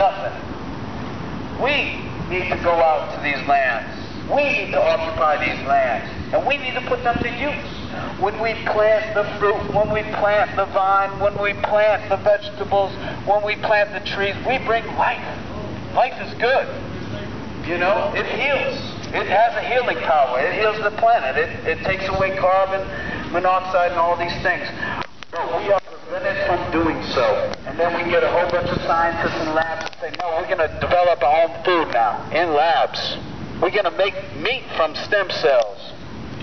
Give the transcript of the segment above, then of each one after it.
nothing. We need to go out to these lands. We need to occupy these lands. And we need to put them to use. When we plant the fruit, when we plant the vine, when we plant the vegetables, when we plant the trees, we bring life. Life is good. You know, it heals. It has a healing power. It heals the planet. It takes away carbon monoxide and all these things. But we are prevented from doing so. And then we get a whole bunch of scientists in labs and say, no, we're going to develop our own food now in labs. We're going to make meat from stem cells.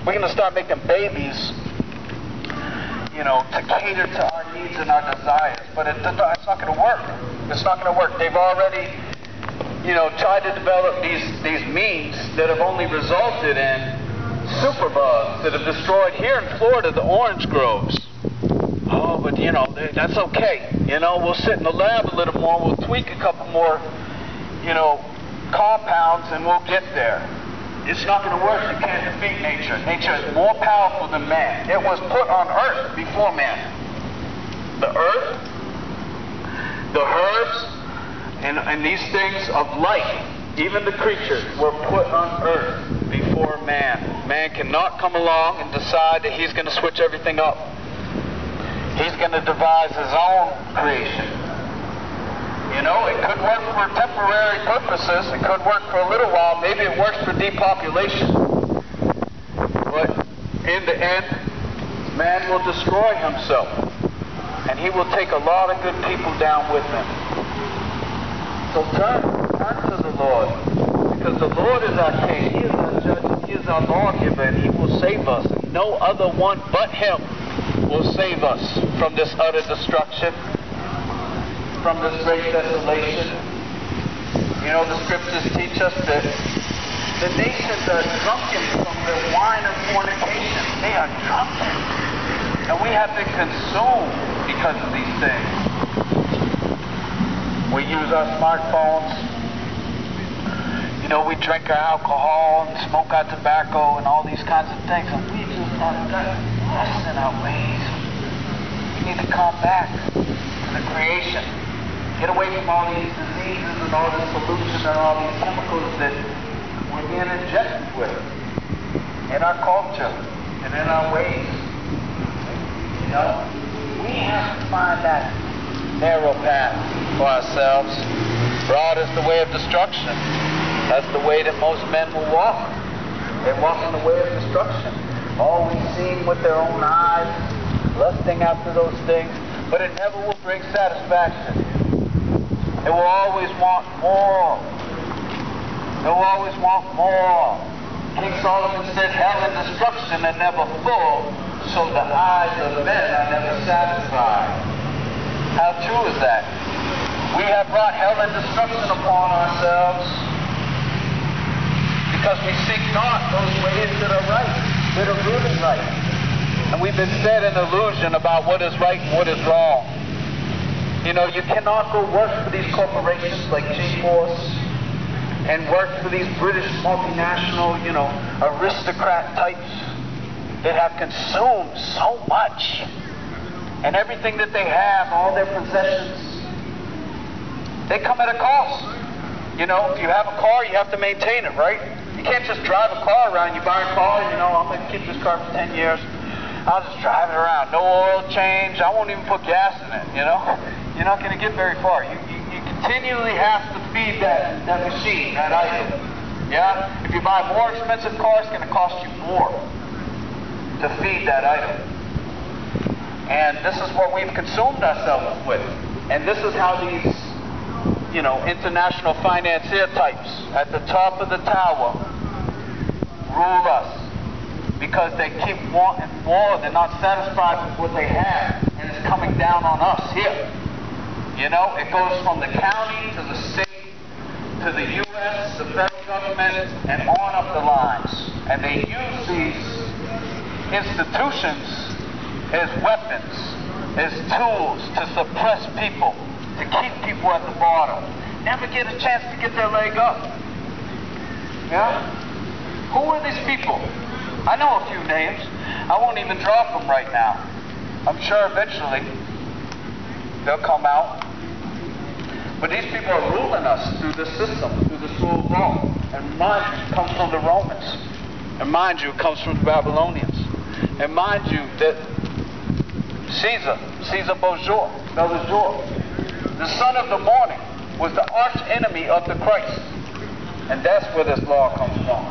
We're going to start making babies, you know, to cater to our needs and our desires. But it's not going to work. It's not going to work. They've already, you know, tried to develop these means that have only resulted in superbugs that have destroyed here in Florida the orange groves. Oh, but you know, that's okay. You know, we'll sit in the lab a little more. We'll tweak a couple more, you know, compounds, and we'll get there. It's not going to work. You can't defeat nature. Nature is more powerful than man. It was put on earth before man. The earth, the herbs, and these things of life, even the creatures, were put on earth before man. Man cannot come along and decide that he's going to switch everything up. He's going to devise his own creation. You know, it could work for temporary purposes. It could work for a little while. Maybe it works for depopulation. But in the end, man will destroy himself. And he will take a lot of good people down with him. So turn to the Lord. Because the Lord is our King. He is our judge. And he is our lawgiver. And he will save us. And no other one but him will save us from this utter destruction, from this great desolation. You know, the scriptures teach us that the nations are drunken from the wine of fornication. They are drunken. And we have been consumed because of these things. We use our smartphones. You know, we drink our alcohol and smoke our tobacco and all these kinds of things. And we just have got lost in our ways. We need to come back to the creation. Get away from all these diseases and all this pollution and all these chemicals that we're being injected with in our culture and in our ways. You know, we have to find that narrow path for ourselves. Broad is the way of destruction. That's the way that most men will walk. They walk in the way of destruction. Always seeing with their own eyes, lusting after those things, but it never will bring satisfaction. It will always want more. It will always want more. King Solomon said, hell and destruction are never full, so the eyes of men are never satisfied. How true is that? We have brought hell and destruction upon ourselves because we seek not those ways that are right, that are really right. And we've been fed an illusion about what is right and what is wrong. You know, you cannot go work for these corporations like G-Force and work for these British multinational, you know, aristocrat types that have consumed so much. And everything that they have, all their possessions, they come at a cost. You know, if you have a car, you have to maintain it, right? You can't just drive a car around. You buy a car, you know, I'm going to keep this car for 10 years. I'll just drive it around. No oil change. I won't even put gas in it, you know? You're not going to get very far. You continually have to feed that machine, that item. Yeah? If you buy a more expensive car, it's going to cost you more to feed that item. And this is what we've consumed ourselves with. And this is how these, you know, international financier types at the top of the tower rule us. Because they keep wanting more. They're not satisfied with what they have. And it's coming down on us here. You know, it goes from the county to the state to the U.S., the federal government, and on up the lines. And they use these institutions as weapons, as tools to suppress people, to keep people at the bottom. Never get a chance to get their leg up. Yeah? Who are these people? I know a few names. I won't even drop them right now. I'm sure eventually they'll come out. But these people are ruling us through the system, through this rule of law. And mind you, it comes from the Romans. And mind you, it comes from the Babylonians. And mind you, that Caesar Borgia, the son of the morning, was the arch enemy of the Christ. And that's where this law comes from.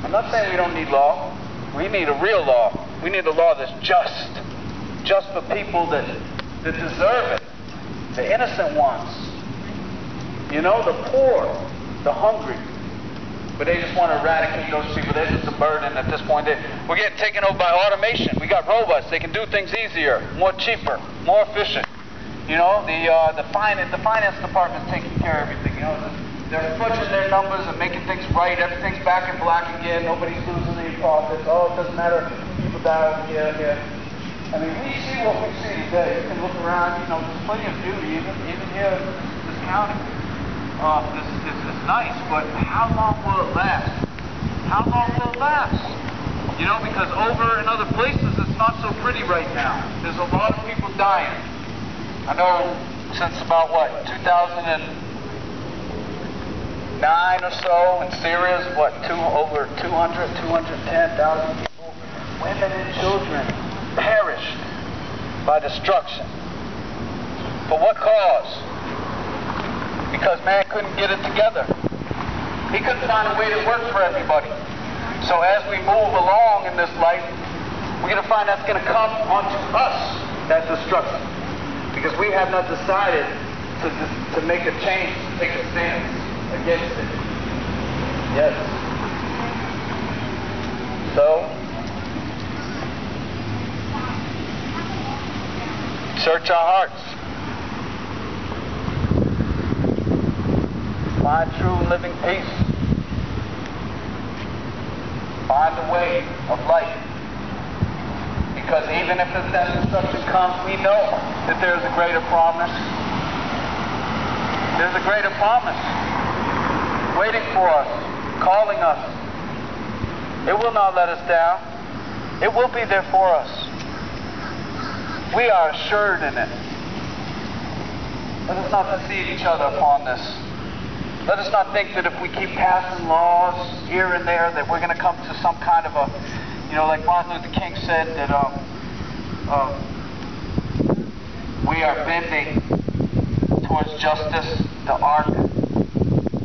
I'm not saying we don't need law. We need a real law. We need a law that's just for people that deserve it. The innocent ones. You know, the poor, the hungry. But they just want to eradicate those people. They're just a burden at this point. We're getting taken over by automation. We got robots. They can do things easier, more cheaper, more efficient. You know, the finance department's taking care of everything. You know, they're fudging their numbers and making things right. Everything's back in black again. Nobody's losing any profits. Oh, it doesn't matter if people die over here. I mean, we see what we see today. You can look around. You know, there's plenty of beauty, even here in this county. This is nice, but how long will it last? How long will it last? You know, because over in other places, it's not so pretty right now. There's a lot of people dying. I know since about, 2009 or so, in Syria is over 210,000 people, women and children perished by destruction. For what cause? Because man couldn't get it together. He couldn't find a way that worked for everybody. So as we move along in this life, we're going to find that's going to come onto us, that destruction. Because we have not decided to make a change, to take a stance against it. Yes. So, search our hearts. Find true living peace. Find the way of life. Because even if that destruction comes, we know that there's a greater promise. There's a greater promise waiting for us, calling us. It will not let us down. It will be there for us. We are assured in it. Let us not deceive each other upon this. Let us not think that if we keep passing laws here and there that we're going to come to some kind of a, like Martin Luther King said, that we are bending towards justice, the arc.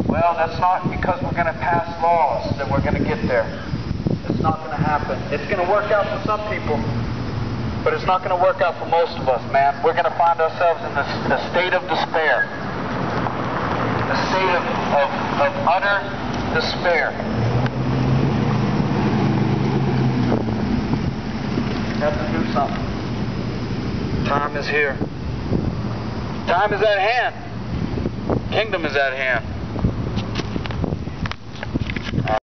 Well, that's not because we're going to pass laws that we're going to get there. It's not going to happen. It's going to work out for some people, but it's not going to work out for most of us, man. We're going to find ourselves in the state of despair. A state of utter despair. We have to do something. Time is here. Time is at hand. Kingdom is at hand.